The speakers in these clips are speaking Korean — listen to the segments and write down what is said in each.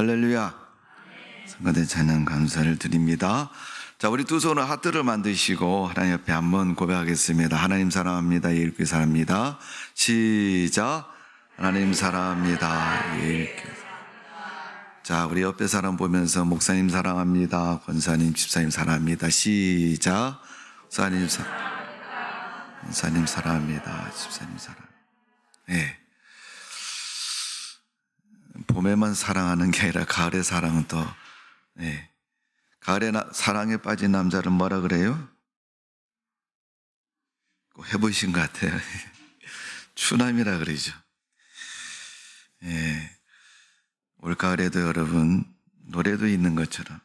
할렐루야. 성가대 찬양 감사를 드립니다. 자, 우리 두 손을 하트를 만드시고 하나님 앞에 한번 고백하겠습니다. 하나님 사랑합니다. 예일교회 사랑합니다. 시작. 하나님 사랑합니다. 예일교회. 자, 우리 옆에 사람 보면서 목사님 사랑합니다. 권사님, 집사님 사랑합니다. 시작. 목사님 사랑합니다. 권사님 사랑합니다. 집사님 사랑합니다. 네. 봄에만 사랑하는 게 아니라 가을의 사랑은 또, 네. 가을에 사랑에 빠진 남자를 뭐라 그래요? 꼭 해보신 것 같아요. 추남이라 그러죠. 네. 올 가을에도 여러분 노래도 있는 것처럼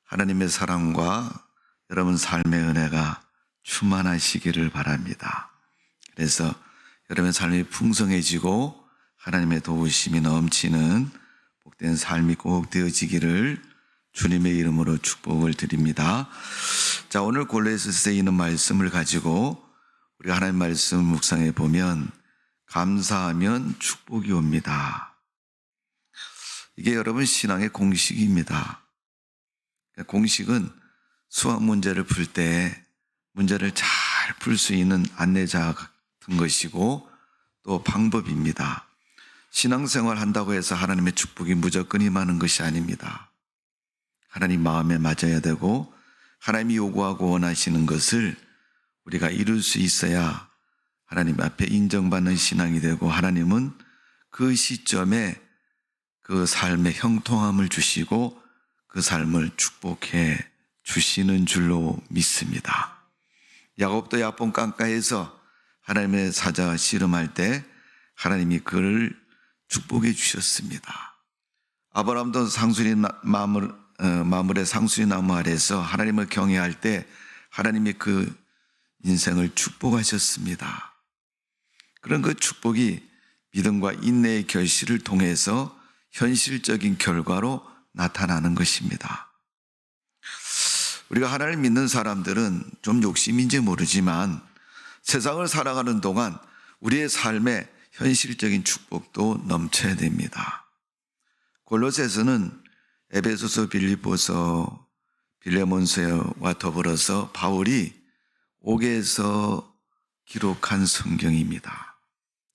하나님의 사랑과 여러분 삶의 은혜가 충만하시기를 바랍니다. 그래서 여러분의 삶이 풍성해지고 하나님의 도우심이 넘치는 복된 삶이 꼭 되어지기를 주님의 이름으로 축복을 드립니다. 자, 오늘 골로새서에 있는 말씀을 가지고 우리가 하나님 말씀 묵상해 보면 감사하면 축복이 옵니다. 이게 여러분 신앙의 공식입니다. 공식은 수학 문제를 풀 때 문제를 잘 풀 수 있는 안내자 같은 것이고 또 방법입니다. 신앙생활 한다고 해서 하나님의 축복이 무조건 임하는 것이 아닙니다. 하나님 마음에 맞아야 되고 하나님이 요구하고 원하시는 것을 우리가 이룰 수 있어야 하나님 앞에 인정받는 신앙이 되고 하나님은 그 시점에 그 삶의 형통함을 주시고 그 삶을 축복해 주시는 줄로 믿습니다. 야곱도 야폰 강가에서 하나님의 사자가 씨름할 때 하나님이 그를 축복해 주셨습니다. 아브라함도 마물의 상수리 나무 아래서 하나님을 경외할 때 하나님이 그 인생을 축복하셨습니다. 그런 그 축복이 믿음과 인내의 결실을 통해서 현실적인 결과로 나타나는 것입니다. 우리가 하나님을 믿는 사람들은 좀 욕심인지 모르지만 세상을 살아가는 동안 우리의 삶에 현실적인 축복도 넘쳐야 됩니다. 골로새서는 에베소서, 빌립보서, 빌레몬서와 더불어서 바울이 옥에서 기록한 성경입니다.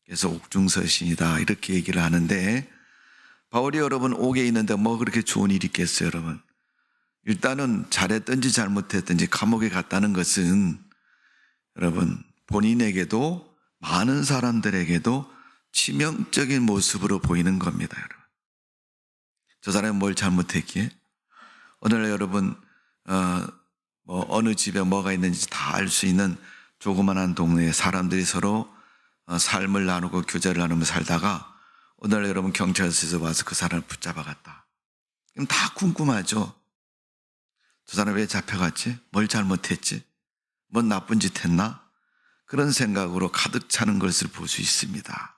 그래서 옥중서신이다 이렇게 얘기를 하는데 바울이 여러분 옥에 있는데 뭐 그렇게 좋은 일이 있겠어요 여러분. 일단은 잘했든지 잘못했든지 감옥에 갔다는 것은 여러분 본인에게도 많은 사람들에게도 치명적인 모습으로 보이는 겁니다. 여러분. 저 사람이 뭘 잘못했기에? 오늘 여러분 어느 집에 뭐가 있는지 다 알 수 있는 조그만한 동네에 사람들이 서로 삶을 나누고 교제를 나누며 살다가 오늘 여러분 경찰서에서 와서 그 사람을 붙잡아갔다. 그럼 다 궁금하죠. 저 사람 왜 잡혀갔지? 뭘 잘못했지? 뭔 나쁜 짓 했나? 그런 생각으로 가득 차는 것을 볼 수 있습니다.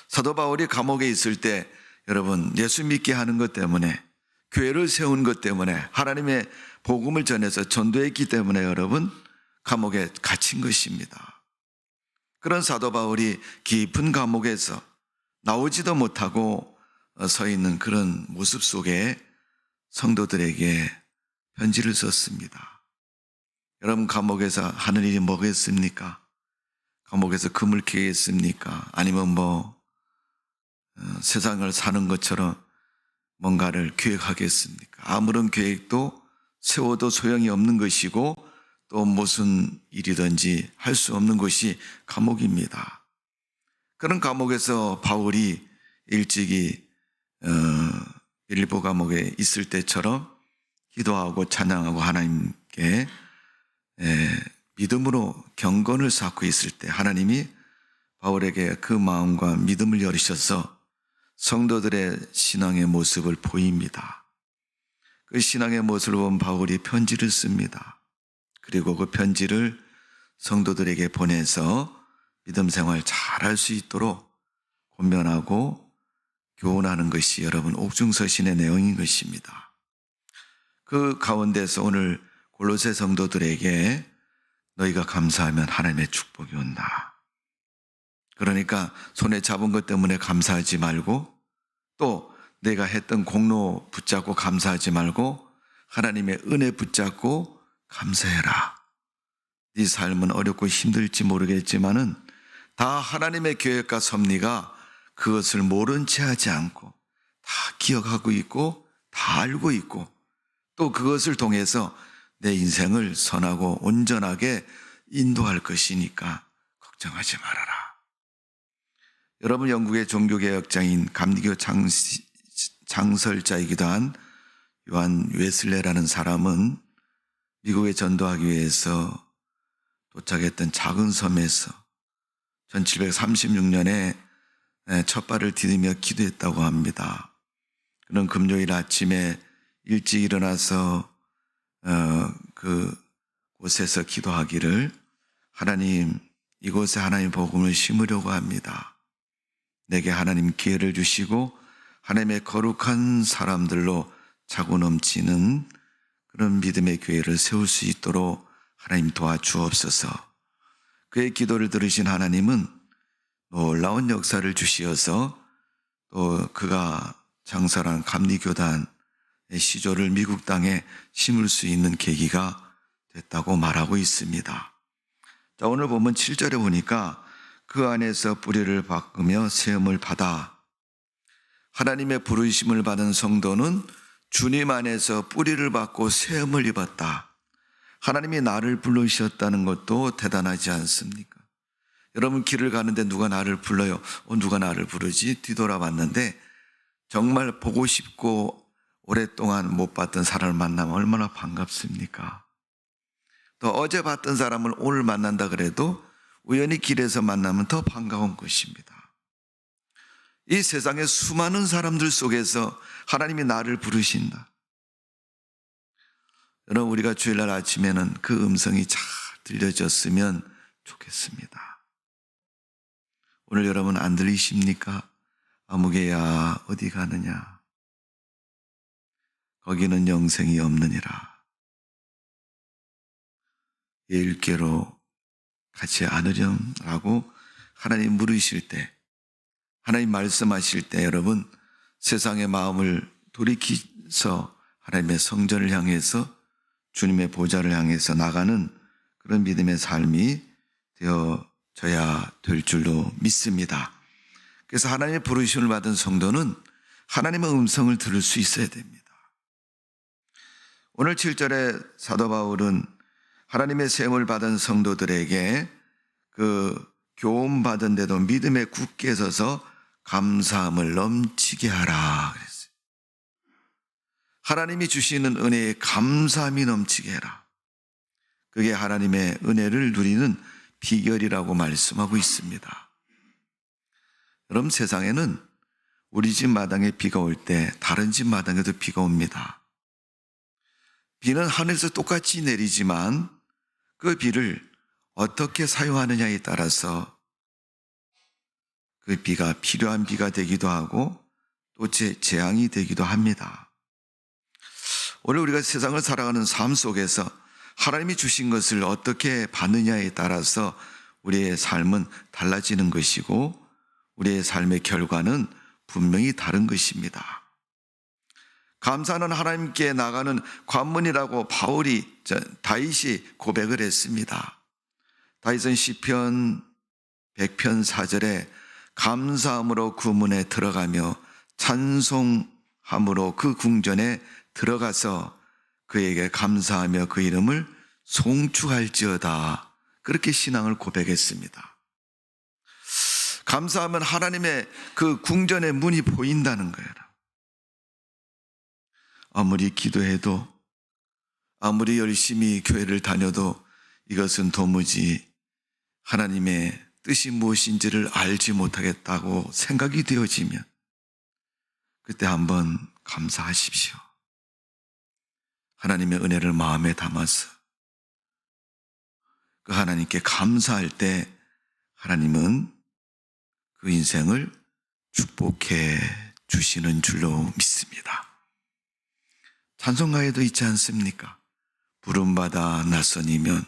사도 바울이 감옥에 있을 때 여러분 예수 믿게 하는 것 때문에 교회를 세운 것 때문에 하나님의 복음을 전해서 전도했기 때문에 여러분 감옥에 갇힌 것입니다. 그런 사도 바울이 깊은 감옥에서 나오지도 못하고 서 있는 그런 모습 속에 성도들에게 편지를 썼습니다. 여러분 감옥에서 하는 일이 뭐겠습니까? 감옥에서 금을 캐겠습니까? 아니면 세상을 사는 것처럼 뭔가를 계획하겠습니까? 아무런 계획도 세워도 소용이 없는 것이고 또 무슨 일이든지 할 수 없는 것이 감옥입니다. 그런 감옥에서 바울이 일찍이 빌립보 감옥에 있을 때처럼 기도하고 찬양하고 하나님께 믿음으로 경건을 쌓고 있을 때 하나님이 바울에게 그 마음과 믿음을 열으셔서 성도들의 신앙의 모습을 보입니다. 그 신앙의 모습을 본 바울이 편지를 씁니다. 그리고 그 편지를 성도들에게 보내서 믿음 생활 잘할 수 있도록 권면하고 교훈하는 것이 여러분 옥중서신의 내용인 것입니다. 그 가운데서 오늘 골로새 성도들에게 너희가 감사하면 하나님의 축복이 온다. 그러니까 손에 잡은 것 때문에 감사하지 말고 또 내가 했던 공로 붙잡고 감사하지 말고 하나님의 은혜 붙잡고 감사해라. 네 삶은 어렵고 힘들지 모르겠지만은 다 하나님의 계획과 섭리가 그것을 모른 채 하지 않고 다 기억하고 있고 다 알고 있고 또 그것을 통해서 내 인생을 선하고 온전하게 인도할 것이니까 걱정하지 말아라. 여러분, 영국의 종교개혁자인 감리교 장설자이기도 한 요한 웨슬레라는 사람은 미국에 전도하기 위해서 도착했던 작은 섬에서 1736년에 첫 발을 디디며 기도했다고 합니다. 그는 금요일 아침에 일찍 일어나서 그 곳에서 기도하기를, 하나님, 이곳에 하나님 복음을 심으려고 합니다. 내게 하나님 기회를 주시고 하나님의 거룩한 사람들로 차고 넘치는 그런 믿음의 교회를 세울 수 있도록 하나님 도와주옵소서. 그의 기도를 들으신 하나님은 놀라운 역사를 주시어서 또 그가 장설한 감리교단의 시조를 미국 땅에 심을 수 있는 계기가 됐다고 말하고 있습니다. 자, 오늘 보면 7절에 보니까 그 안에서 뿌리를 박으며 세움을 받아. 하나님의 부르심을 받은 성도는 주님 안에서 뿌리를 받고 세움을 입었다. 하나님이 나를 부르셨다는 것도 대단하지 않습니까? 여러분, 길을 가는데 누가 나를 불러요? 누가 나를 부르지? 뒤돌아봤는데 정말 보고 싶고 오랫동안 못 봤던 사람을 만나면 얼마나 반갑습니까? 또 어제 봤던 사람을 오늘 만난다 그래도 우연히 길에서 만나면 더 반가운 것입니다. 이 세상의 수많은 사람들 속에서 하나님이 나를 부르신다. 여러분, 우리가 주일날 아침에는 그 음성이 잘 들려졌으면 좋겠습니다. 오늘 여러분 안 들리십니까? 아무개야 어디 가느냐? 거기는 영생이 없느니라. 예일께로 같이 않으렴라고 하나님 물으실 때, 하나님 말씀하실 때 여러분 세상의 마음을 돌이켜서 하나님의 성전을 향해서 주님의 보좌를 향해서 나가는 그런 믿음의 삶이 되어져야 될 줄로 믿습니다. 그래서 하나님의 부르심을 받은 성도는 하나님의 음성을 들을 수 있어야 됩니다. 오늘 7절에 사도 바울은 하나님의 세움을 받은 성도들에게 그 교훈받은데도 믿음에 굳게 서서 감사함을 넘치게 하라 그랬어요. 하나님이 주시는 은혜에 감사함이 넘치게 해라. 그게 하나님의 은혜를 누리는 비결이라고 말씀하고 있습니다. 여러분, 세상에는 우리 집 마당에 비가 올 때 다른 집 마당에도 비가 옵니다. 비는 하늘에서 똑같이 내리지만 그 비를 어떻게 사용하느냐에 따라서 그 비가 필요한 비가 되기도 하고 또 재앙이 되기도 합니다. 오늘 우리가 세상을 살아가는 삶 속에서 하나님이 주신 것을 어떻게 받느냐에 따라서 우리의 삶은 달라지는 것이고 우리의 삶의 결과는 분명히 다른 것입니다. 감사는 하나님께 나가는 관문이라고 다윗이 고백을 했습니다. 다윗은 시편 100편 4절에 감사함으로 그 문에 들어가며 찬송함으로 그 궁전에 들어가서 그에게 감사하며 그 이름을 송축할지어다. 그렇게 신앙을 고백했습니다. 감사하면 하나님의 그 궁전의 문이 보인다는 거예요. 아무리 기도해도 아무리 열심히 교회를 다녀도 이것은 도무지 하나님의 뜻이 무엇인지를 알지 못하겠다고 생각이 되어지면 그때 한번 감사하십시오. 하나님의 은혜를 마음에 담아서 그 하나님께 감사할 때 하나님은 그 인생을 축복해 주시는 줄로 믿습니다. 찬송가에도 있지 않습니까? 부름받아 낯선이면,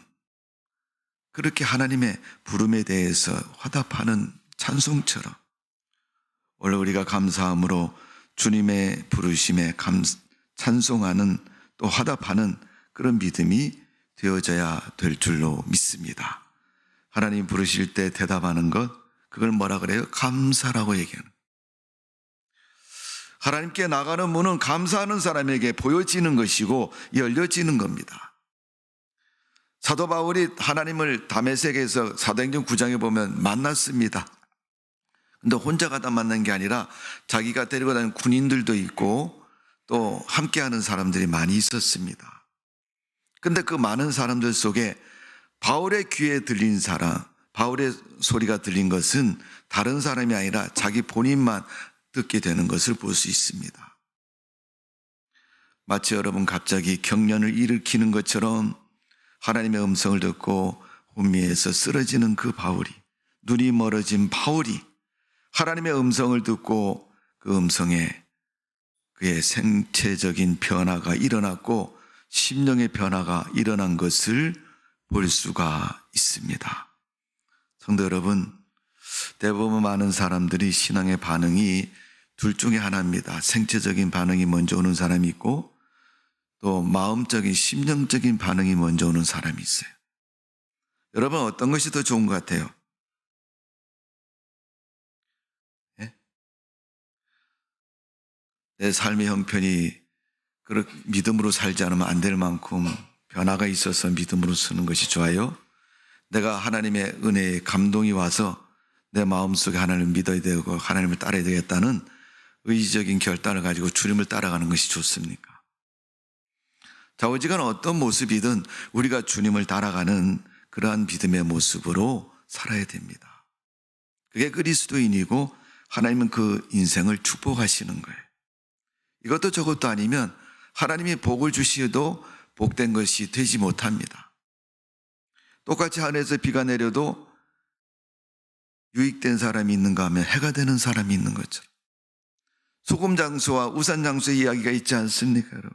그렇게 하나님의 부름에 대해서 화답하는 찬송처럼 오늘 우리가 감사함으로 주님의 부르심에 찬송하는 또 화답하는 그런 믿음이 되어져야 될 줄로 믿습니다. 하나님 부르실 때 대답하는 것, 그걸 뭐라 그래요? 감사라고 얘기하는. 하나님께 나가는 문은 감사하는 사람에게 보여지는 것이고 열려지는 겁니다. 사도 바울이 하나님을 다메섹에서 사도행전 9장에 보면 만났습니다. 근데 혼자 가다 만난 게 아니라 자기가 데리고 다니는 군인들도 있고 또 함께하는 사람들이 많이 있었습니다. 근데 그 많은 사람들 속에 바울의 귀에 들린 사람, 바울의 소리가 들린 것은 다른 사람이 아니라 자기 본인만 듣게 되는 것을 볼 수 있습니다. 마치 여러분 갑자기 경련을 일으키는 것처럼 하나님의 음성을 듣고 혼미해서 쓰러지는 그 바울이, 눈이 멀어진 바울이 하나님의 음성을 듣고 그 음성에 그의 생체적인 변화가 일어났고 심령의 변화가 일어난 것을 볼 수가 있습니다. 성도 여러분, 대부분 많은 사람들이 신앙의 반응이 둘 중에 하나입니다. 생체적인 반응이 먼저 오는 사람이 있고 또 마음적인 심령적인 반응이 먼저 오는 사람이 있어요. 여러분 어떤 것이 더 좋은 것 같아요? 예? 내 삶의 형편이 믿음으로 살지 않으면 안 될 만큼 변화가 있어서 믿음으로 서는 것이 좋아요? 내가 하나님의 은혜에 감동이 와서 내 마음속에 하나님을 믿어야 되고 하나님을 따라야 되겠다는 의지적인 결단을 가지고 주님을 따라가는 것이 좋습니까? 좌우지간 어떤 모습이든 우리가 주님을 따라가는 그러한 믿음의 모습으로 살아야 됩니다. 그게 그리스도인이고 하나님은 그 인생을 축복하시는 거예요. 이것도 저것도 아니면 하나님이 복을 주시어도 복된 것이 되지 못합니다. 똑같이 하늘에서 비가 내려도 유익된 사람이 있는가 하면 해가 되는 사람이 있는 것처럼 소금 장수와 우산 장수의 이야기가 있지 않습니까, 여러분?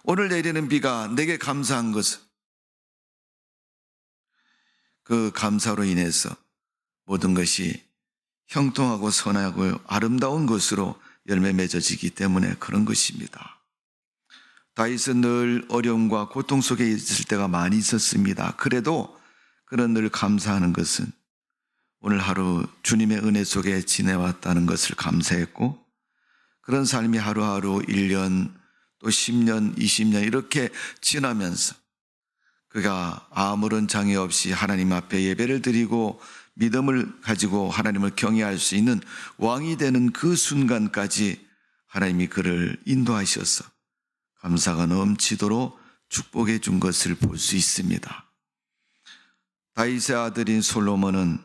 오늘 내리는 비가 내게 감사한 것은 그 감사로 인해서 모든 것이 형통하고 선하고 아름다운 것으로 열매 맺어지기 때문에 그런 것입니다. 다윗은 늘 어려움과 고통 속에 있을 때가 많이 있었습니다. 그래도 그런 늘 감사하는 것은 오늘 하루 주님의 은혜 속에 지내왔다는 것을 감사했고 그런 삶이 하루하루 1년 또 10년, 20년 이렇게 지나면서 그가 아무런 장애 없이 하나님 앞에 예배를 드리고 믿음을 가지고 하나님을 경외할 수 있는 왕이 되는 그 순간까지 하나님이 그를 인도하셔서 감사가 넘치도록 축복해 준 것을 볼 수 있습니다. 다윗의 아들인 솔로몬은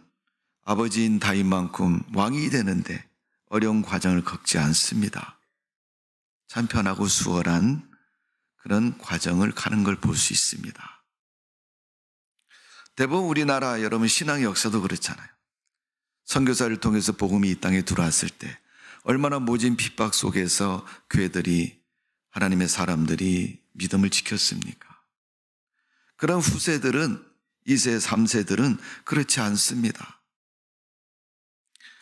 아버지인 다윗만큼 왕이 되는데 어려운 과정을 겪지 않습니다. 참 편하고 수월한 그런 과정을 가는 걸 볼 수 있습니다. 대부분 우리나라 여러분 신앙의 역사도 그렇잖아요. 선교사를 통해서 복음이 이 땅에 들어왔을 때 얼마나 모진 핍박 속에서 교회들이 하나님의 사람들이 믿음을 지켰습니까? 그런 후세들은 2세, 3세들은 그렇지 않습니다.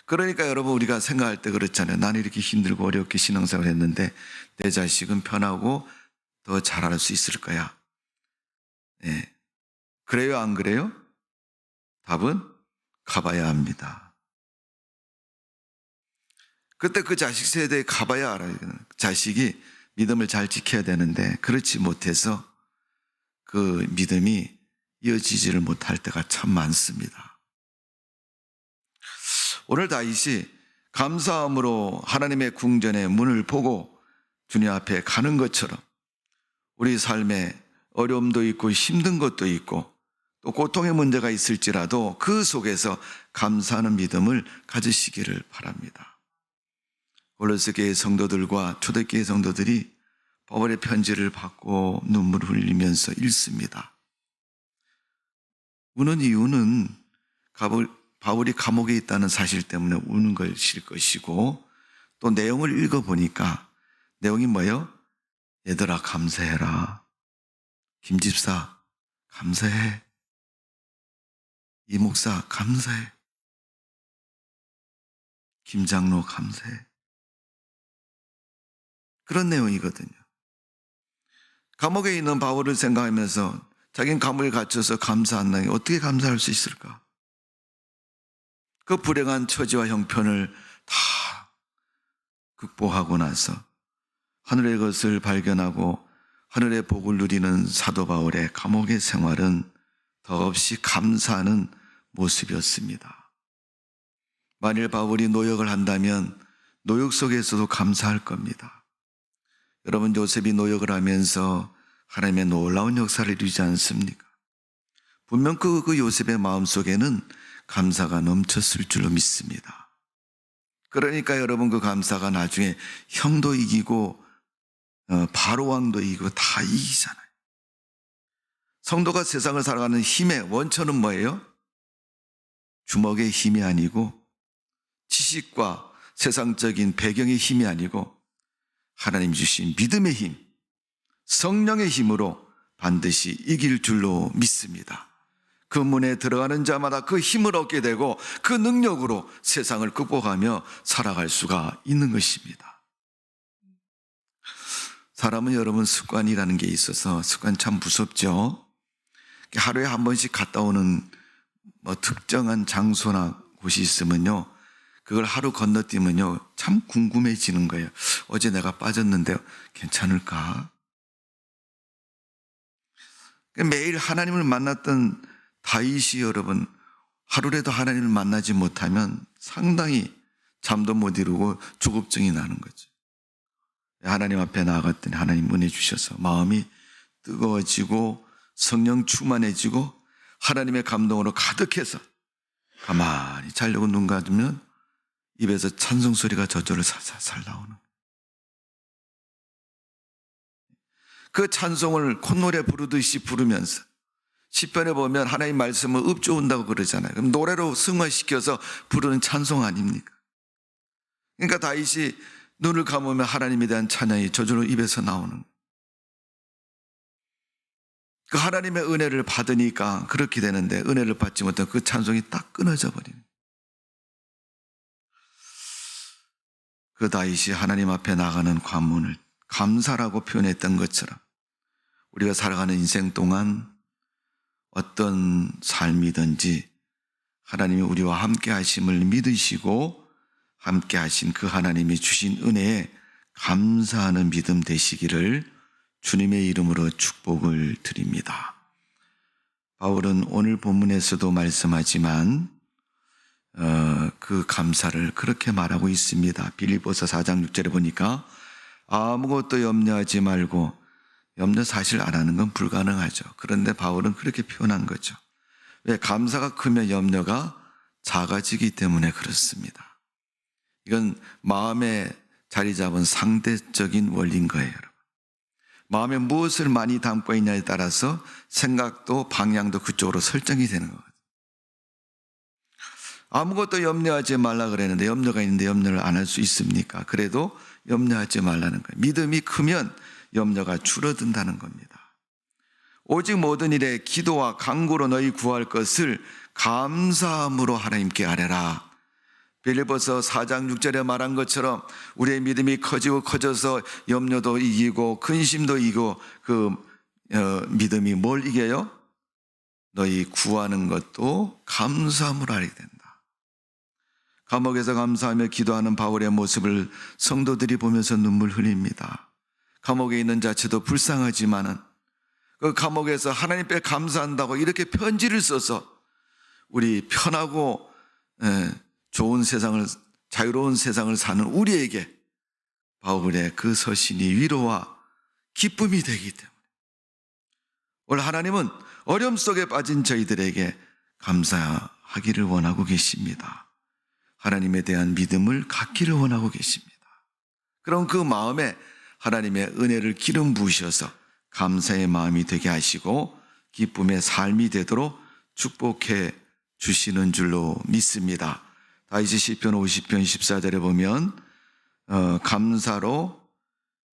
그러니까 여러분 우리가 생각할 때 그렇잖아요. 나는 이렇게 힘들고 어렵게 신앙생활을 했는데 내 자식은 편하고 더 잘할 수 있을 거야. 네. 그래요, 안 그래요? 답은 가봐야 합니다. 그때 그 자식 세대에 가봐야 알아요. 자식이 믿음을 잘 지켜야 되는데 그렇지 못해서 그 믿음이 이어지지를 못할 때가 참 많습니다. 오늘 다윗이 감사함으로 하나님의 궁전의 문을 보고 주님 앞에 가는 것처럼 우리 삶에 어려움도 있고 힘든 것도 있고 또 고통의 문제가 있을지라도 그 속에서 감사하는 믿음을 가지시기를 바랍니다. 골로새 교회 성도들과 초대교회 성도들이 바울의 편지를 받고 눈물을 흘리면서 읽습니다. 우는 이유는 바울이 감옥에 있다는 사실 때문에 우는 것일 것이고 또 내용을 읽어보니까 내용이 뭐예요? 얘들아 감사해라. 김집사 감사해. 이 목사 감사해. 김장로 감사해. 그런 내용이거든요. 감옥에 있는 바울을 생각하면서 자기는 감옥에 갇혀서 감사한다니 어떻게 감사할 수 있을까? 그 불행한 처지와 형편을 다 극복하고 나서 하늘의 것을 발견하고 하늘의 복을 누리는 사도 바울의 감옥의 생활은 더없이 감사하는 모습이었습니다. 만일 바울이 노역을 한다면 노역 속에서도 감사할 겁니다. 여러분, 요셉이 노역을 하면서 하나님의 놀라운 역사를 이루지 않습니까? 분명 그 요셉의 마음속에는 감사가 넘쳤을 줄로 믿습니다. 그러니까 여러분, 그 감사가 나중에 형도 이기고 바로왕도 이기고 다 이기잖아요. 성도가 세상을 살아가는 힘의 원천은 뭐예요? 주먹의 힘이 아니고 지식과 세상적인 배경의 힘이 아니고 하나님 주신 믿음의 힘, 성령의 힘으로 반드시 이길 줄로 믿습니다. 그 문에 들어가는 자마다 그 힘을 얻게 되고 그 능력으로 세상을 극복하며 살아갈 수가 있는 것입니다. 사람은 여러분 습관이라는 게 있어서 습관 참 무섭죠. 하루에 한 번씩 갔다 오는 특정한 장소나 곳이 있으면요, 그걸 하루 건너뛰면요 참 궁금해지는 거예요. 어제 내가 빠졌는데 괜찮을까? 매일 하나님을 만났던 다윗이 여러분 하루라도 하나님을 만나지 못하면 상당히 잠도 못 이루고 조급증이 나는 거죠. 하나님 앞에 나아갔더니 하나님 은혜 주셔서 마음이 뜨거워지고 성령 충만해지고 하나님의 감동으로 가득해서 가만히 자려고 눈 감으면 입에서 찬송 소리가 저절로 살살 나오는, 그 찬송을 콧노래 부르듯이 부르면서, 시편에 보면 하나님 말씀을 읊조은다고 그러잖아요. 그럼 노래로 승화시켜서 부르는 찬송 아닙니까? 그러니까 다윗이 눈을 감으면 하나님에 대한 찬양이 저절로 입에서 나오는 거예요. 그 하나님의 은혜를 받으니까 그렇게 되는데, 은혜를 받지 못한 그 찬송이 딱 끊어져 버리는 거예요. 그 다윗이 하나님 앞에 나가는 관문을 감사라고 표현했던 것처럼 우리가 살아가는 인생 동안 어떤 삶이든지 하나님이 우리와 함께 하심을 믿으시고 함께 하신 그 하나님이 주신 은혜에 감사하는 믿음 되시기를 주님의 이름으로 축복을 드립니다. 바울은 오늘 본문에서도 말씀하지만 그 감사를 그렇게 말하고 있습니다. 빌립보서 4장 6절에 보니까 아무것도 염려하지 말고, 염려 사실 안 하는 건 불가능하죠. 그런데 바울은 그렇게 표현한 거죠. 왜? 감사가 크면 염려가 작아지기 때문에 그렇습니다. 이건 마음에 자리 잡은 상대적인 원리인 거예요, 여러분. 마음에 무엇을 많이 담고 있냐에 따라서 생각도 방향도 그쪽으로 설정이 되는 거거든요. 아무것도 염려하지 말라 그랬는데 염려가 있는데 염려를 안 할 수 있습니까? 그래도 염려하지 말라는 거예요. 믿음이 크면 염려가 줄어든다는 겁니다. 오직 모든 일에 기도와 간구로 너희 구할 것을 감사함으로 하나님께 아뢰라. 빌립보서 4장 6절에 말한 것처럼 우리의 믿음이 커지고 커져서 염려도 이기고 근심도 이기고 믿음이 뭘 이겨요? 너희 구하는 것도 감사함으로 하게 된다. 감옥에서 감사하며 기도하는 바울의 모습을 성도들이 보면서 눈물 흘립니다. 감옥에 있는 자체도 불쌍하지만은 그 감옥에서 하나님께 감사한다고 이렇게 편지를 써서 우리 편하고 좋은 세상을, 자유로운 세상을 사는 우리에게 바울의 그 서신이 위로와 기쁨이 되기 때문에 오늘 하나님은 어려움 속에 빠진 저희들에게 감사하기를 원하고 계십니다. 하나님에 대한 믿음을 갖기를 원하고 계십니다. 그럼 그 마음에 하나님의 은혜를 기름 부으셔서 감사의 마음이 되게 하시고 기쁨의 삶이 되도록 축복해 주시는 줄로 믿습니다. 다윗이 시편 50편 14절에 보면 감사로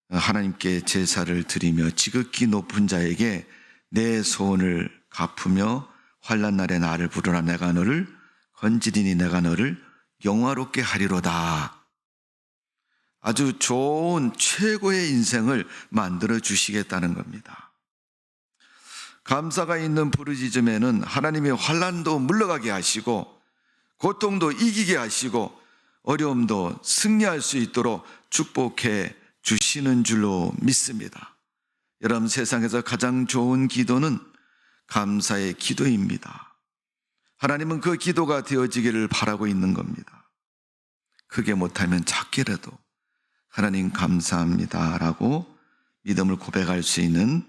하나님께 제사를 드리며 지극히 높은 자에게 내 소원을 갚으며 환난 날에 나를 부르라. 내가 너를 건지리니 내가 너를 영화롭게 하리로다. 아주 좋은 최고의 인생을 만들어 주시겠다는 겁니다. 감사가 있는 부르짖음에는 하나님이 환난도 물러가게 하시고 고통도 이기게 하시고 어려움도 승리할 수 있도록 축복해 주시는 줄로 믿습니다. 여러분, 세상에서 가장 좋은 기도는 감사의 기도입니다. 하나님은 그 기도가 되어지기를 바라고 있는 겁니다. 크게 못하면 작게라도 하나님 감사합니다 라고 믿음을 고백할 수 있는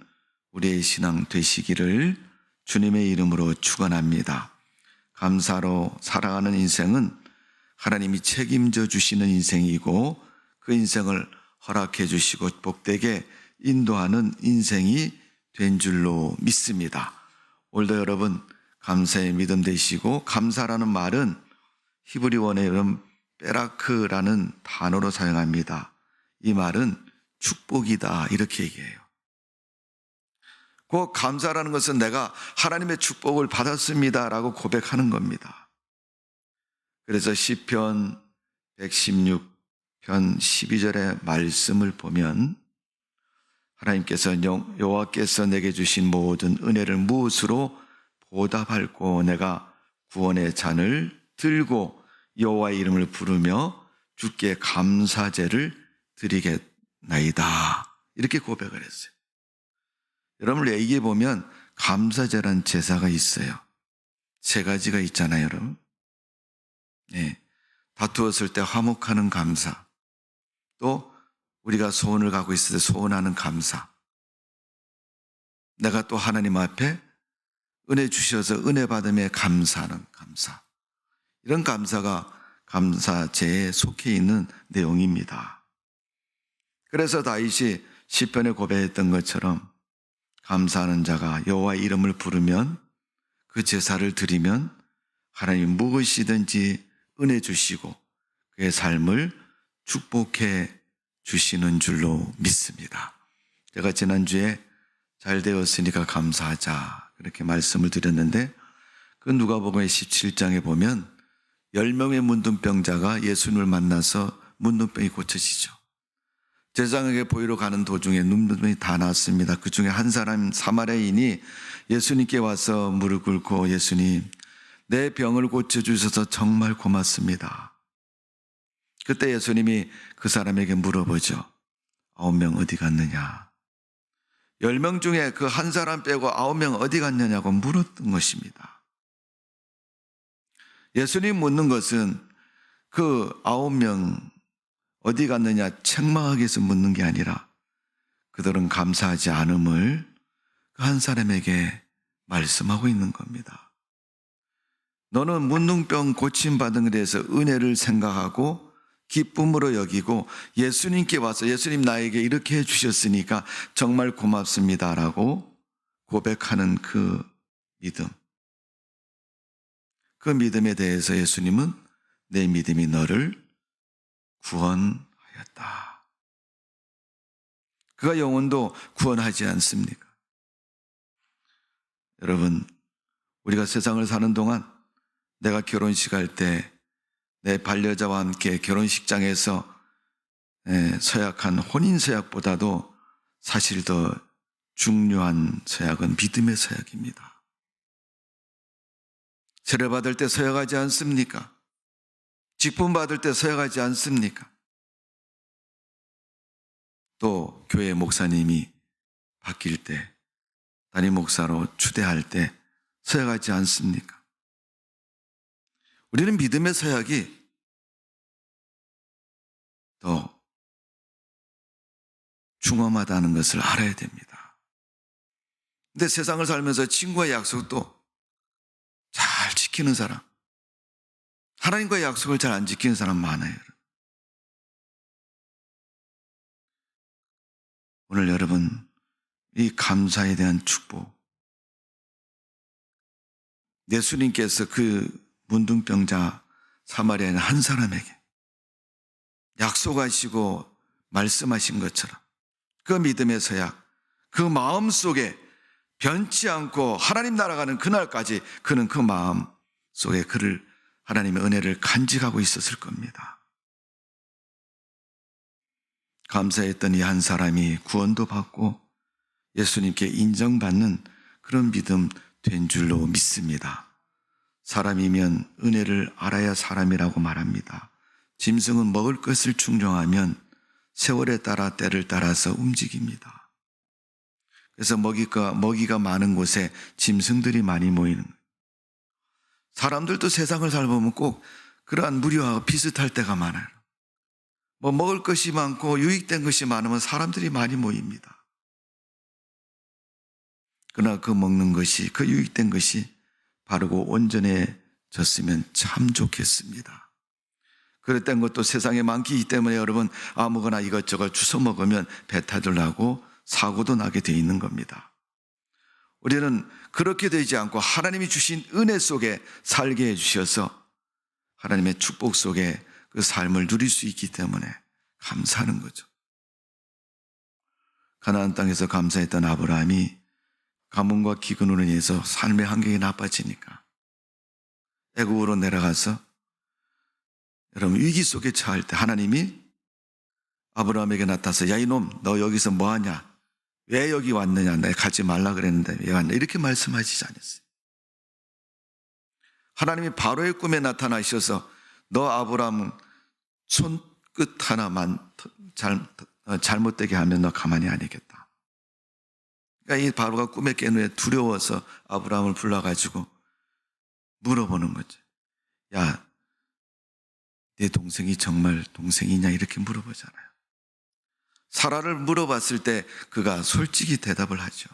우리의 신앙 되시기를 주님의 이름으로 축원합니다. 감사로 살아가는 인생은 하나님이 책임져 주시는 인생이고 그 인생을 허락해 주시고 복되게 인도하는 인생이 된 줄로 믿습니다. 오늘도 여러분 감사의 믿음 되시고, 감사라는 말은 히브리 원어에는 베라크라는 단어로 사용합니다. 이 말은 축복이다 이렇게 얘기해요. 그 감사라는 것은 내가 하나님의 축복을 받았습니다 라고 고백하는 겁니다. 그래서 시편 116편 12절의 말씀을 보면 하나님께서 여호와께서 내게 주신 모든 은혜를 무엇으로 보답할꼬, 내가 구원의 잔을 들고 여호와의 이름을 부르며 주께 감사제를 드리겠나이다 이렇게 고백을 했어요. 여러분, 레위기에 보면 감사제란 제사가 있어요. 세 가지가 있잖아요, 여러분. 네. 다투었을 때 화목하는 감사, 또 우리가 소원을 갖고 있을 때 소원하는 감사, 내가 또 하나님 앞에 은혜 주셔서 은혜 받음에 감사하는 감사, 이런 감사가 감사제에 속해 있는 내용입니다. 그래서 다윗이 시편에 고백했던 것처럼 감사하는 자가 여호와의 이름을 부르면, 그 제사를 드리면 하나님 무엇이든지 은혜 주시고 그의 삶을 축복해 주시는 줄로 믿습니다. 제가 지난주에 잘 되었으니까 감사하자 그렇게 말씀을 드렸는데, 그 누가복음 17장에 보면 10명의 문둥병자가 예수님을 만나서 문둥병이 고쳐지죠. 제사장에게 보이러 가는 도중에 문둥병이 다 났습니다. 그 중에 한 사람 사마리아인이 예수님께 와서 무릎 꿇고, 예수님, 내 병을 고쳐주셔서 정말 고맙습니다. 그때 예수님이 그 사람에게 물어보죠. 9명 어디 갔느냐? 10명 중에 그 한 사람 빼고 9명 어디 갔느냐고 물었던 것입니다. 예수님 묻는 것은 그 9명 어디 갔느냐 책망하기 위해서 묻는 게 아니라 그들은 감사하지 않음을 그 한 사람에게 말씀하고 있는 겁니다. 너는 문둥병 고침받은 것에 대해서 은혜를 생각하고 기쁨으로 여기고 예수님께 와서 예수님 나에게 이렇게 해주셨으니까 정말 고맙습니다라고 고백하는 그 믿음, 그 믿음에 대해서 예수님은 내 믿음이 너를 구원하였다. 그가 영혼도 구원하지 않습니까? 여러분, 우리가 세상을 사는 동안 내가 결혼식 할 때 내 반려자와 함께 결혼식장에서 서약한 혼인 서약보다도 사실 더 중요한 서약은 믿음의 서약입니다. 세례 받을 때 서약하지 않습니까? 직분 받을 때 서약하지 않습니까? 또 교회 목사님이 바뀔 때, 담임 목사로 추대할 때 서약하지 않습니까? 우리는 믿음의 서약이 더 중요하다는 것을 알아야 됩니다. 근데 세상을 살면서 친구와의 약속도 잘 지키는 사람, 하나님과의 약속을 잘 안 지키는 사람 많아요. 오늘 여러분, 이 감사에 대한 축복, 예수님께서 그 문둥병자 사마리아인 한 사람에게 약속하시고 말씀하신 것처럼 그 믿음의 서약, 그 마음 속에 변치 않고 하나님 날아가는 그날까지 그는 그 마음 속에 그를 하나님의 은혜를 간직하고 있었을 겁니다. 감사했던 이 한 사람이 구원도 받고 예수님께 인정받는 그런 믿음 된 줄로 믿습니다. 사람이면 은혜를 알아야 사람이라고 말합니다. 짐승은 먹을 것을 충정하면 세월에 따라 때를 따라서 움직입니다. 그래서 먹이가 많은 곳에 짐승들이 많이 모이는 거예요. 사람들도 세상을 살보면 꼭 그러한 무리와 비슷할 때가 많아요. 먹을 것이 많고 유익된 것이 많으면 사람들이 많이 모입니다. 그러나 그 먹는 것이, 그 유익된 것이 바르고 온전해졌으면 참 좋겠습니다. 그랬던 것도 세상에 많기 때문에 여러분 아무거나 이것저것 주워 먹으면 배탈도 나고 사고도 나게 돼 있는 겁니다. 우리는 그렇게 되지 않고 하나님이 주신 은혜 속에 살게 해주셔서 하나님의 축복 속에 그 삶을 누릴 수 있기 때문에 감사하는 거죠. 가나안 땅에서 감사했던 아브라함이 가뭄과 기근으로 인해서 삶의 환경이 나빠지니까 애굽으로 내려가서 여러분 위기 속에 처할 때 하나님이 아브라함에게 나타나서 야 이놈 너 여기서 뭐하냐? 왜 여기 왔느냐? 내가 가지 말라 그랬는데 왜 왔냐? 이렇게 말씀하시지 않았어요. 하나님이 바로의 꿈에 나타나셔서 너 아브라함은 손끝 하나만 잘못되게 하면 너 가만히 안 있겠다. 그러니까 이 바로가 꿈에 깬 후에 두려워서 아브라함을 불러가지고 물어보는 거죠. 야, 내 동생이 정말 동생이냐? 이렇게 물어보잖아요. 사라를 물어봤을 때 그가 솔직히 대답을 하죠.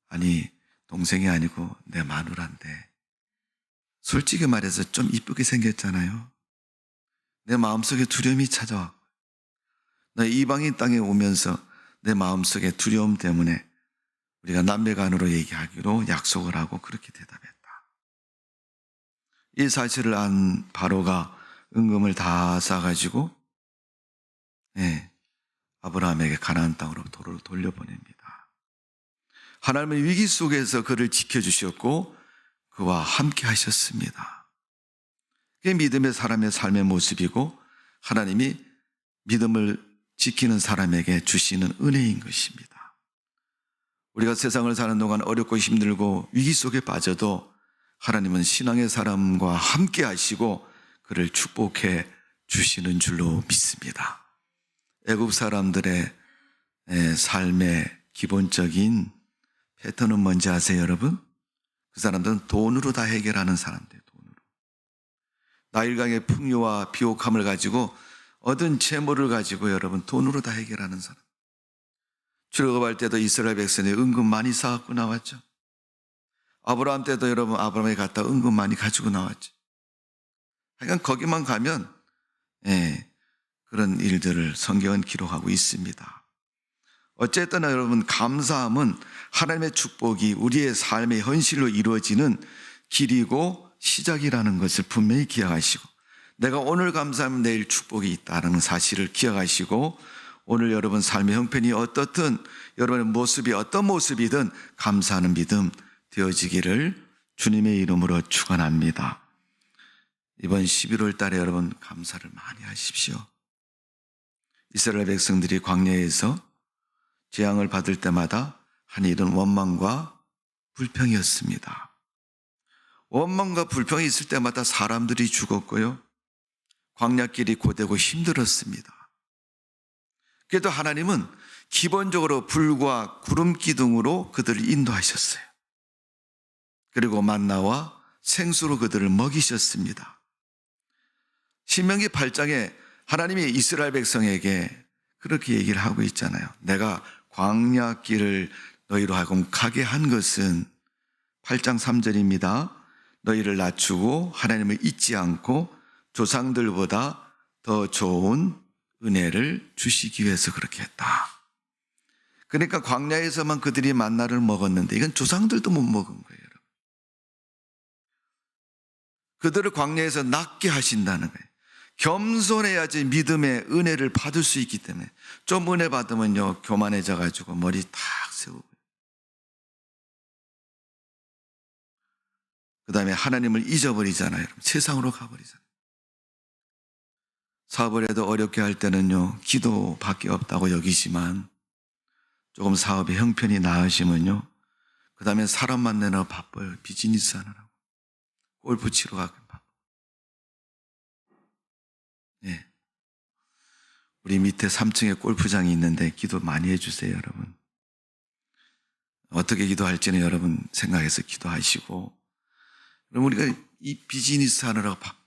아니, 동생이 아니고 내 마누라인데 솔직히 말해서 좀 이쁘게 생겼잖아요. 내 마음속에 두려움이 찾아와. 나 이방인 땅에 오면서 내 마음속에 두려움 때문에 우리가 남매간으로 얘기하기로 약속을 하고 그렇게 대답했다. 이 사실을 안 바로가 은금을 다 싸가지고 아브라함에게 가나안 땅으로 도로를 돌려보냅니다. 하나님은 위기 속에서 그를 지켜주셨고 그와 함께 하셨습니다. 그게 믿음의 사람의 삶의 모습이고 하나님이 믿음을 지키는 사람에게 주시는 은혜인 것입니다. 우리가 세상을 사는 동안 어렵고 힘들고 위기 속에 빠져도 하나님은 신앙의 사람과 함께 하시고 그를 축복해 주시는 줄로 믿습니다. 애굽 사람들의 삶의 기본적인 패턴은 뭔지 아세요, 여러분? 그 사람들은 돈으로 다 해결하는 사람들이에요. 돈으로. 나일강의 풍요와 비옥함을 가지고 얻은 재물을 가지고 여러분 돈으로 다 해결하는 사람. 출애굽할 때도 이스라엘 백성이 은금 많이 쌓았고 나왔죠. 아브라함 때도 여러분 아브라함에 갔다 은금 많이 가지고 나왔죠. 하여간 거기만 가면 그런 일들을 성경은 기록하고 있습니다. 어쨌든 여러분 감사함은 하나님의 축복이 우리의 삶의 현실로 이루어지는 길이고 시작이라는 것을 분명히 기억하시고 내가 오늘 감사하면 내일 축복이 있다는 사실을 기억하시고 오늘 여러분 삶의 형편이 어떻든 여러분의 모습이 어떤 모습이든 감사하는 믿음 되어지기를 주님의 이름으로 축원합니다. 이번 11월 달에 여러분 감사를 많이 하십시오. 이스라엘 백성들이 광야에서 재앙을 받을 때마다 한 일은 원망과 불평이었습니다. 원망과 불평이 있을 때마다 사람들이 죽었고요. 광야길이 고되고 힘들었습니다. 그래도 하나님은 기본적으로 불과 구름 기둥으로 그들을 인도하셨어요. 그리고 만나와 생수로 그들을 먹이셨습니다. 신명기 8장에 하나님이 이스라엘 백성에게 그렇게 얘기를 하고 있잖아요. 내가 광야길을 너희로 하여금 가게 한 것은 8장 3절입니다. 너희를 낮추고 하나님을 잊지 않고 조상들보다 더 좋은 은혜를 주시기 위해서 그렇게 했다. 그러니까 광야에서만 그들이 만나를 먹었는데 이건 조상들도 못 먹은 거예요. 그들을 광야에서 낫게 하신다는 거예요. 겸손해야지 믿음의 은혜를 받을 수 있기 때문에 좀 은혜 받으면요 교만해져 가지고 머리 탁 세우고 그 다음에 하나님을 잊어버리잖아요. 세상으로 가버리잖아요. 사업을 해도 어렵게 할 때는요, 기도밖에 없다고 여기지만 조금 사업의 형편이 나아지면요, 그 다음에 사람 만나느라 바빠요. 비즈니스 하느라고. 골프 치러 가고 바빠요. 네. 우리 밑에 3층에 골프장이 있는데 기도 많이 해주세요, 여러분. 어떻게 기도할지는 여러분 생각해서 기도하시고, 그럼 우리가 이 비즈니스 하느라고 바빠요.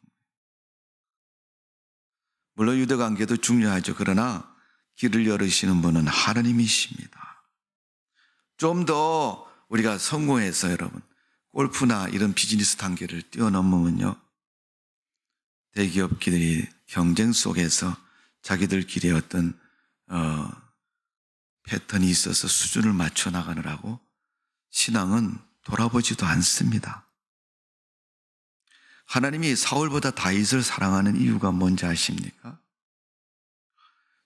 물론 유대관계도 중요하죠. 그러나 길을 열으시는 분은 하나님이십니다. 좀 더 우리가 성공해서 여러분 골프나 이런 비즈니스 단계를 뛰어넘으면요, 대기업끼리 경쟁 속에서 자기들끼리 어떤 패턴이 있어서 수준을 맞춰 나가느라고 신앙은 돌아보지도 않습니다. 하나님이 사울보다 다윗을 사랑하는 이유가 뭔지 아십니까?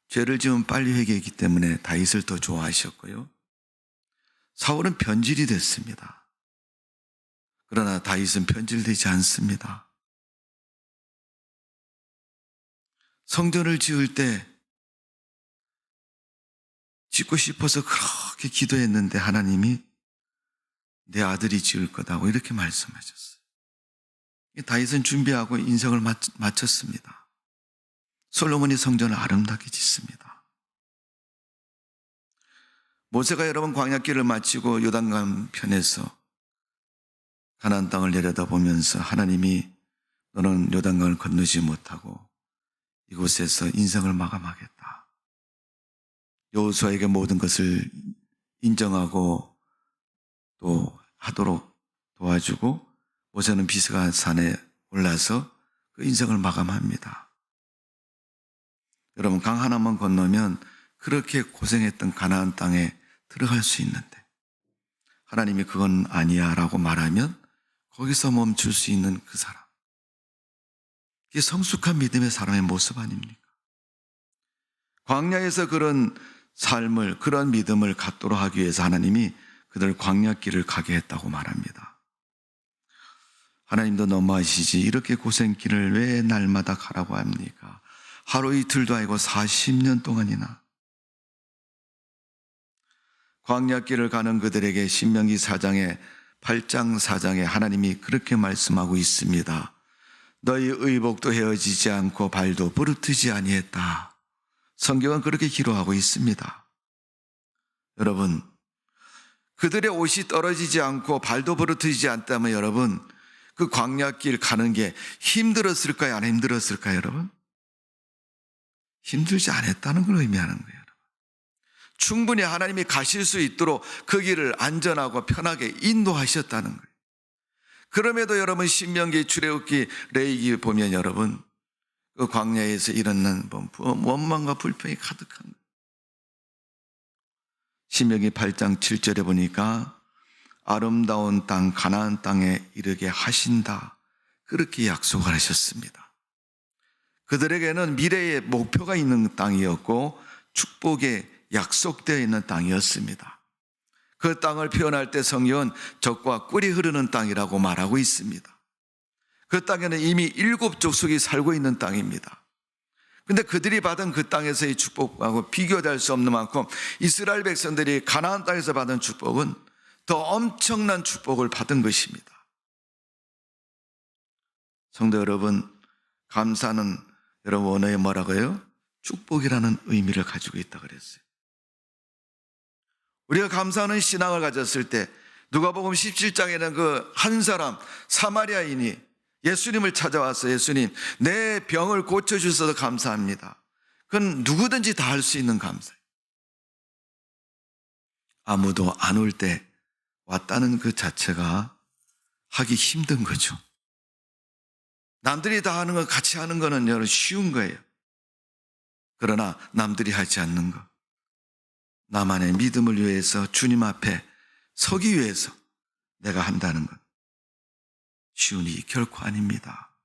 죄를 지으면 빨리 회개했기 때문에 다윗을 더 좋아하셨고요. 사울은 변질이 됐습니다. 그러나 다윗은 변질되지 않습니다. 성전을 지을 때 짓고 싶어서 그렇게 기도했는데 하나님이 내 아들이 지을 거다고 이렇게 말씀하셨어요. 다윗은 준비하고 인생을 마쳤습니다. 솔로몬이 성전을 아름답게 짓습니다. 모세가 여러분 광야길을 마치고 요단강 편에서 가나안 땅을 내려다보면서 하나님이 너는 요단강을 건너지 못하고 이곳에서 인생을 마감하겠다. 여호수아에게 모든 것을 인정하고 또 하도록 도와주고 모세는 비스가 산에 올라서 그 인생을 마감합니다. 여러분 강 하나만 건너면 그렇게 고생했던 가나안 땅에 들어갈 수 있는데 하나님이 그건 아니야 라고 말하면 거기서 멈출 수 있는 그 사람, 이게 성숙한 믿음의 사람의 모습 아닙니까? 광야에서 그런 삶을, 그런 믿음을 갖도록 하기 위해서 하나님이 그들 광야길을 가게 했다고 말합니다. 하나님도 너무하시지 이렇게 고생길을 왜 날마다 가라고 합니까? 하루 이틀도 아니고 40년 동안이나. 광야길을 가는 그들에게 신명기 4장에 8장 4장에 하나님이 그렇게 말씀하고 있습니다. 너희 의복도 헤어지지 않고 발도 부르트지 아니했다. 성경은 그렇게 기록하고 있습니다. 여러분, 그들의 옷이 떨어지지 않고 발도 부르트지 않다면 여러분 그 광야길 가는 게 힘들었을까요? 안 힘들었을까요, 여러분? 힘들지 않았다는 걸 의미하는 거예요. 여러분. 충분히 하나님이 가실 수 있도록 그 길을 안전하고 편하게 인도하셨다는 거예요. 그럼에도 여러분 신명기, 출애굽기, 레위기 보면 여러분 그 광야에서 일어난 원망과 불평이 가득한 거예요. 신명기 8장 7절에 보니까 아름다운 땅 가나안 땅에 이르게 하신다, 그렇게 약속을 하셨습니다. 그들에게는 미래의 목표가 있는 땅이었고 축복에 약속되어 있는 땅이었습니다. 그 땅을 표현할 때 성경은 젖과 꿀이 흐르는 땅이라고 말하고 있습니다. 그 땅에는 이미 7족속이 살고 있는 땅입니다. 근데 그들이 받은 그 땅에서의 축복하고 비교될 수 없는 만큼 이스라엘 백성들이 가나안 땅에서 받은 축복은 더 엄청난 축복을 받은 것입니다. 성도 여러분, 감사는 여러분 언어에 뭐라고 해요? 축복이라는 의미를 가지고 있다 그랬어요. 우리가 감사하는 신앙을 가졌을 때 누가복음 17장에는 그 한 사람 사마리아인이 예수님을 찾아와서 예수님 내 병을 고쳐주셔서 감사합니다. 그건 누구든지 다 할 수 있는 감사예요. 아무도 안 올 때 왔다는 그 자체가 하기 힘든 거죠. 남들이 다 하는 거 같이 하는 거는 여러분 쉬운 거예요. 그러나 남들이 하지 않는 거, 나만의 믿음을 위해서 주님 앞에 서기 위해서 내가 한다는 건 쉬운 일이 결코 아닙니다.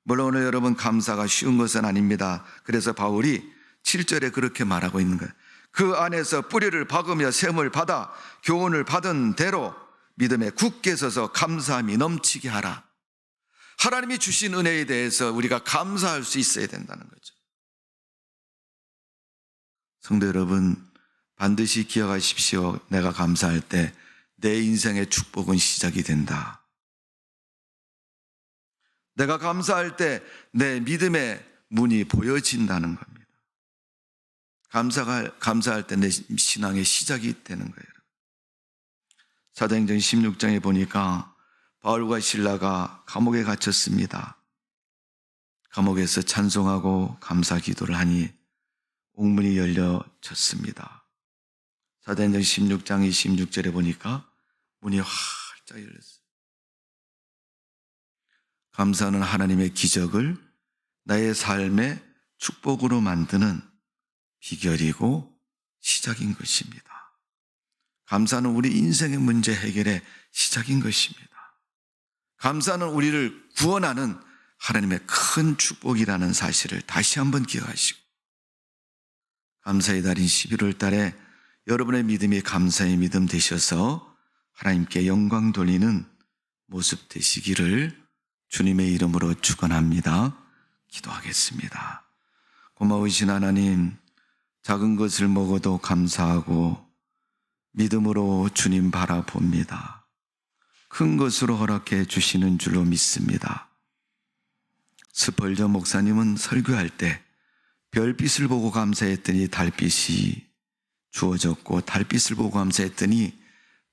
물론 오늘 여러분 감사가 쉬운 것은 아닙니다. 그래서 바울이 7절에 그렇게 말하고 있는 거예요. 그 안에서 뿌리를 박으며 샘을 받아 교훈을 받은 대로 믿음에 굳게 서서 감사함이 넘치게 하라. 하나님이 주신 은혜에 대해서 우리가 감사할 수 있어야 된다는 거죠. 성도 여러분, 반드시 기억하십시오. 내가 감사할 때 내 인생의 축복은 시작이 된다. 내가 감사할 때 내 믿음의 문이 보여진다는 겁니다. 감사할 때 내 신앙의 시작이 되는 거예요. 사도행전 16장에 보니까 바울과 실라가 감옥에 갇혔습니다. 감옥에서 찬송하고 감사 기도를 하니 옥문이 열려졌습니다. 사도행전 16장 26절에 보니까 문이 활짝 열렸어요. 감사는 하나님의 기적을 나의 삶의 축복으로 만드는 비결이고 시작인 것입니다. 감사는 우리 인생의 문제 해결의 시작인 것입니다. 감사는 우리를 구원하는 하나님의 큰 축복이라는 사실을 다시 한번 기억하시고, 감사의 달인 11월 달에 여러분의 믿음이 감사의 믿음 되셔서 하나님께 영광 돌리는 모습 되시기를 주님의 이름으로 축원합니다. 기도하겠습니다. 고마우신 하나님, 작은 것을 먹어도 감사하고 믿음으로 주님 바라봅니다. 큰 것으로 허락해 주시는 줄로 믿습니다. 스펄전 목사님은 설교할 때 별빛을 보고 감사했더니 달빛이 주어졌고, 달빛을 보고 감사했더니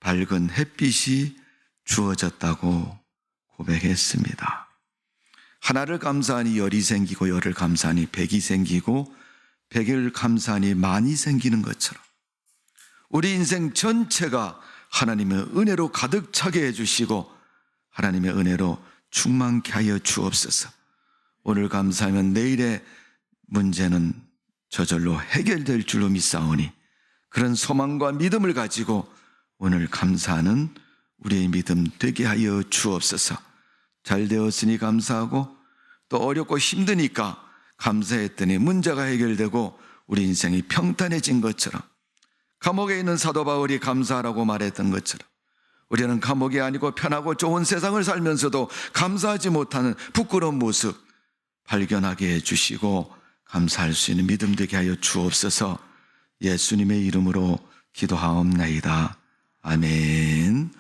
밝은 햇빛이 주어졌다고 고백했습니다. 하나를 감사하니 열이 생기고, 열을 감사하니 백이 생기고, 백을 감사하니 만이 생기는 것처럼 우리 인생 전체가 하나님의 은혜로 가득 차게 해주시고 하나님의 은혜로 충만케 하여 주옵소서. 오늘 감사하면 내일의 문제는 저절로 해결될 줄로 믿사오니 그런 소망과 믿음을 가지고 오늘 감사하는 우리의 믿음 되게 하여 주옵소서. 잘 되었으니 감사하고, 또 어렵고 힘드니까 감사했더니 문제가 해결되고 우리 인생이 평탄해진 것처럼, 감옥에 있는 사도 바울이 감사하라고 말했던 것처럼 우리는 감옥이 아니고 편하고 좋은 세상을 살면서도 감사하지 못하는 부끄러운 모습 발견하게 해주시고 감사할 수 있는 믿음 되게 하여 주옵소서. 예수님의 이름으로 기도하옵나이다. 아멘.